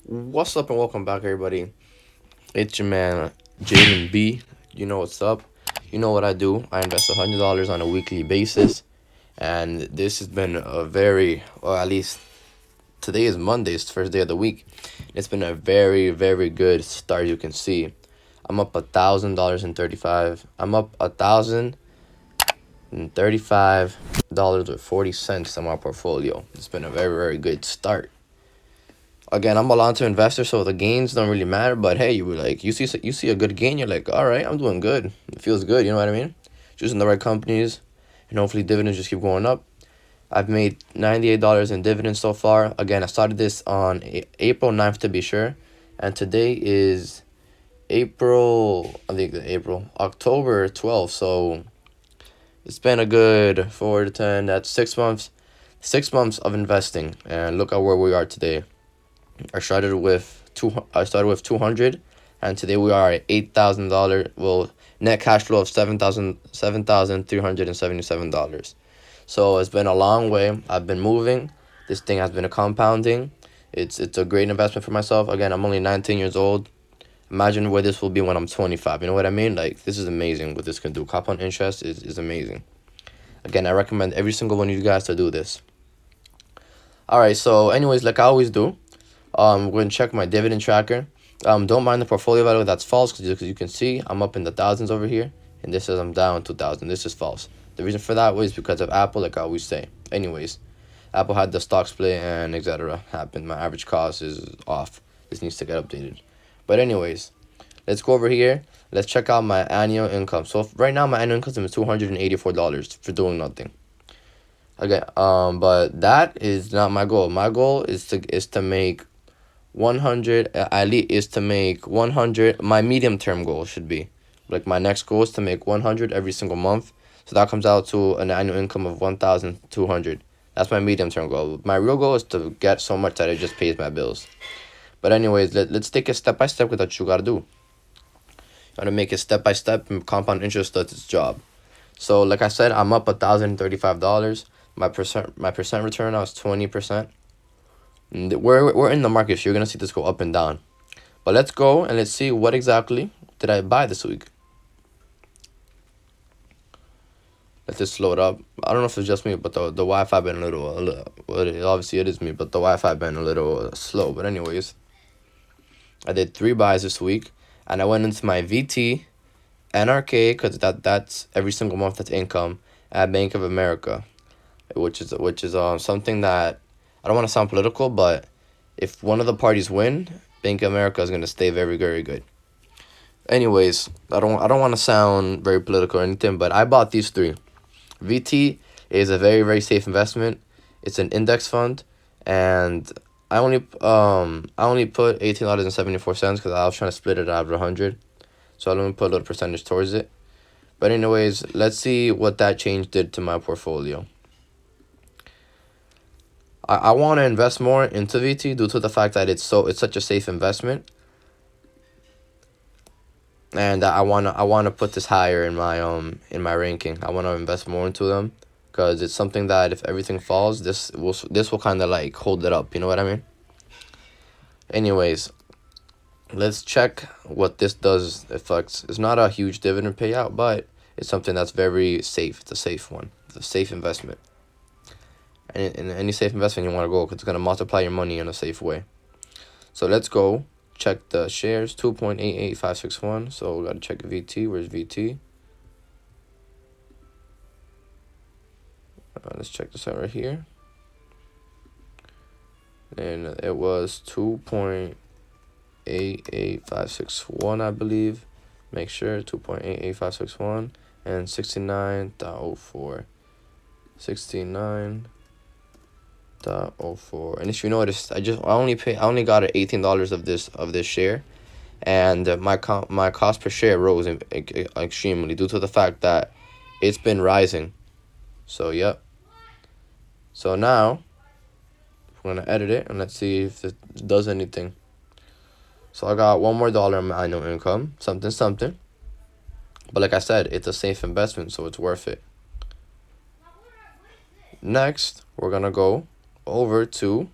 What's up and welcome back, everybody. It's your man, Jalen B. You know what's up. You know what I do. I invest $100 on a weekly basis, and this has been a very, or at least today is Monday, it's the first day of the week. It's been a very, very good start. You can see, I'm up $1,000 and 35. I'm up $1,035 with 40 cents on my portfolio. It's been a very, very good start. Again, I'm a long-term investor, so the gains don't really matter. But hey, you see a good gain, you're like, all right, I'm doing good. It feels good. You know what I mean? Choosing the right companies, and hopefully dividends just keep going up. I've made $98 in dividends so far. Again, I started this on April 9th to be sure, and today is October 12th. So it's been a good 4 to 10. That's 6 months. 6 months of investing, and look at where we are today. I started with 200, and today we are at $8,000. Well, net cash flow of $7,377. So it's been a long way. I've been moving. This thing has been a compounding. It's a great investment for myself. Again, I'm only 19 years old. Imagine where this will be when I'm 25. You know what I mean? Like, this is amazing what this can do. Compound interest is amazing. Again, I recommend every single one of you guys to do this. All right, so anyways, like I always do, we're going to check my dividend tracker. Don't mind the portfolio value, that's false, because you can see I'm up in the thousands over here, and this says I'm down 2,000. This is false. The reason for that was because of Apple, like I always say. Anyways, Apple had the stock split and etc. happened. My average cost is off. This needs to get updated. But anyways, let's go over here. Let's check out my annual income. So right now, my annual income is $284 for doing nothing. Okay, but that is not my goal. My goal is to make 100, at least is to make 100. My medium term goal should be, like, my next goal is to make 100 every single month. So that comes out to an annual income of 1,200. That's my medium term goal. My real goal is to get so much that it just pays my bills. But anyways, let's take it step by step with what you gotta do. You gotta make it step by step, and compound interest does its job. So like I said, I'm up $1,035. My percent return now is 20%. We're in the market, so you're gonna see this go up and down. But let's go and let's see what exactly did I buy this week. Let's just slow it up. I don't know if it's just me, but the Wi-Fi been a little well, obviously it is me, but the Wi-Fi been a little slow. But anyways, I did 3 buys this week, and I went into my VT, NRK, because that's every single month that's income, at Bank of America, which is something that I don't want to sound political, but if one of the parties win, Bank of America is gonna stay very, very good. Anyways, I don't want to sound very political or anything, but I bought these 3. VT is a very, very safe investment. It's an index fund, and I only put $18.74 because I was trying to split it out of 100, so I only put a little percentage towards it. But anyways, let's see what that change did to my portfolio. I want to invest more into VT due to the fact that it's such a safe investment, and I wanna put this higher in my ranking. I want to invest more into them because it's something that if everything falls, this will kind of like hold it up. You know what I mean? Anyways, let's check what this does. Affects. It's not a huge dividend payout, but it's something that's very safe. It's a safe one. It's a safe investment. And in any safe investment you want to go, because it's gonna multiply your money in a safe way. So let's go check the shares. 2.88561. So we gotta check VT. Where's VT? Let's check this out right here. And it was 2.88561, I believe. Make sure 2.88561 and 69.04. 69.04. And if you noticed, I only got $18 of this share, and my cost per share rose extremely due to the fact that it's been rising. So yep. So now we're gonna edit it and let's see if it does anything. So I got one more dollar in my annual income, something. But like I said, it's a safe investment, so it's worth it. Next, we're gonna go over to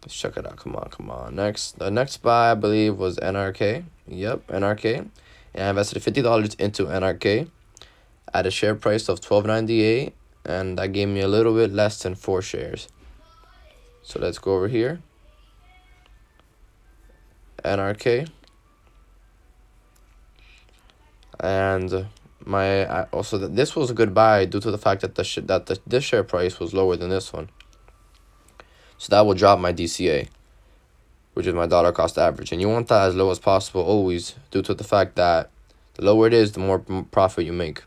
Let's check it out. Come on, come on. The next buy I believe was NRK. Yep, NRK. And I invested $50 into NRK at a share price of $12.98, and that gave me a little bit less than 4 shares. So let's go over here. NRK. And this was a good buy due to the fact that this share price was lower than this one. So that will drop my DCA, which is my dollar cost average. And you want that as low as possible always, due to the fact that the lower it is, the more profit you make.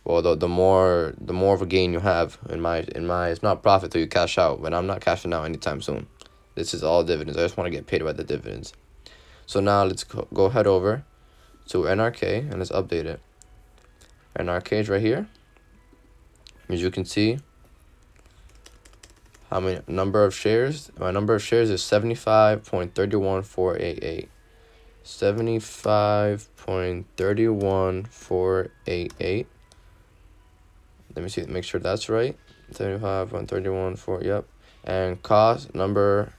Well, the more of a gain you have. It's not profit till you cash out, but I'm not cashing out anytime soon. This is all dividends. I just want to get paid by the dividends. So now let's go head over to NRK and let's update it. NRK is right here. As you can see, number of shares. My number of shares is 75.31488. 75.31488. Let me see, make sure that's right. 75.314. Yep. And cost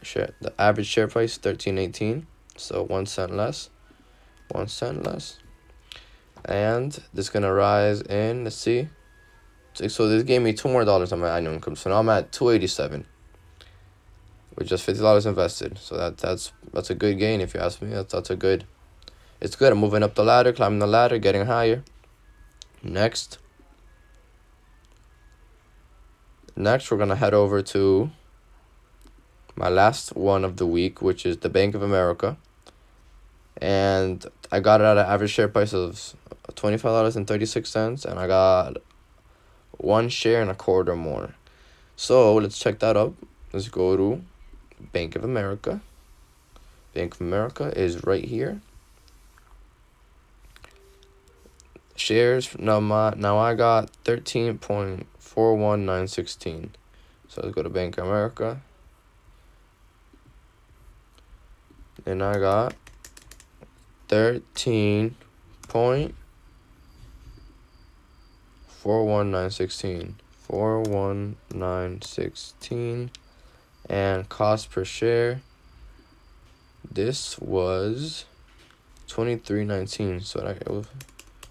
share. The average share price $13.18. So 1 cent less. 1 cent less. And this is gonna rise in. Let's see. So this gave me $2 more on my annual income. So now I'm at $287 with just $50 invested. So that's a good gain if you ask me. That's a good. It's good. I'm moving up the ladder, climbing the ladder, getting higher. Next, we're gonna head over to my last one of the week, which is the Bank of America, and I got it at an average share price of $25.36, and I got 1 share and a quarter more. So let's check that up. Let's go to Bank of America. Bank of America is right here. Shares. Now I got 13.41916. So let's go to Bank of America. And I got 13.41916. 41916. And cost per share, this was $23.19. So it was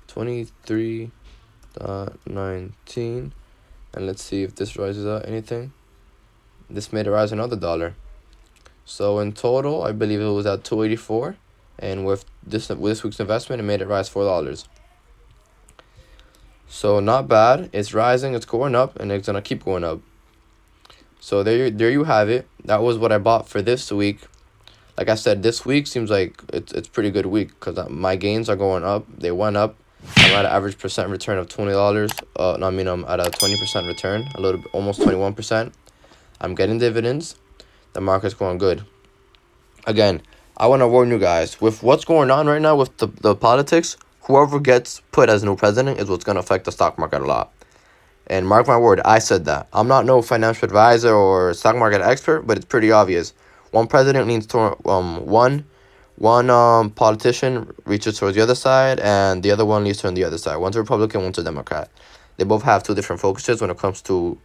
$23.19. And let's see if this rises up anything. This made it rise another $1. So in total, I believe it was at $284. And with this week's investment, it made it rise $4. So not bad. It's rising, it's going up, and it's gonna keep going up. So there you have it. That was what I bought for this week. Like I said, this week seems like it's pretty good week because my gains are going up. They went up. I'm at an average percent return of $20. I'm at a 20% return, a little bit, almost 21%. I'm getting dividends. The market's going good. Again, I want to warn you guys, with what's going on right now with the politics, whoever gets put as new president is what's going to affect the stock market a lot. And mark my word, I said that. I'm not no financial advisor or stock market expert, but it's pretty obvious. One president leans toward one politician reaches towards the other side, and the other one leans toward the other side. One's a Republican, one's a Democrat. They both have 2 different focuses when it comes to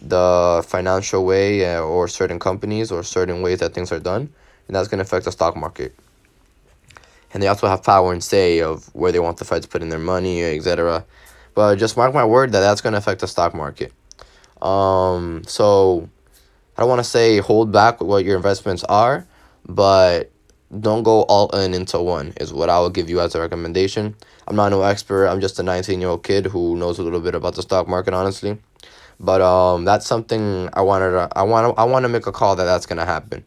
the financial way or certain companies or certain ways that things are done, and that's going to affect the stock market. And they also have power and say of where they want the Fed to put in their money, etc. But just mark my word that that's going to affect the stock market. So I don't want to say hold back what your investments are, but don't go all in into one is what I will give you as a recommendation. I'm not no expert. I'm just a 19-year-old kid who knows a little bit about the stock market, honestly. But that's something I want to make a call that's going to happen.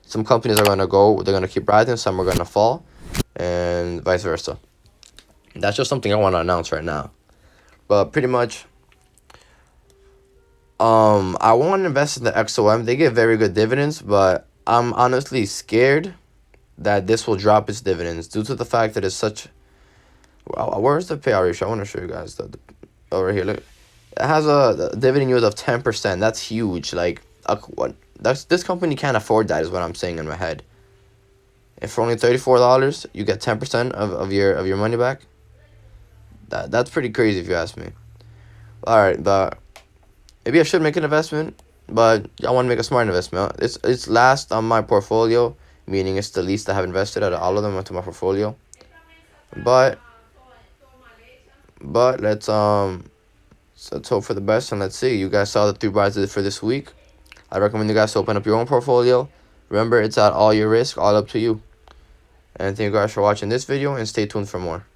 Some companies are going to go, they're going to keep rising, some are going to fall, and vice versa. That's just something I want to announce right now. But pretty much, I want to invest in the XOM. They give very good dividends, but I'm honestly scared that this will drop its dividends due to the fact that it's such. Wow, where's the payout ratio? I want to show you guys over here. Look, it has a dividend yield of 10%. That's huge. Like, this company can't afford that. Is what I'm saying in my head. And for only $34, you get 10% of your money back. That's pretty crazy if you ask me. All right, but maybe I should make an investment. but I want to make a smart investment. It's last on my portfolio, meaning it's the least I have invested out of all of them into my portfolio. But let's hope for the best, and let's see. You guys saw the 3 buys for this week. I recommend you guys to open up your own portfolio. Remember, it's at all your risk, all up to you. And thank you guys for watching this video, and stay tuned for more.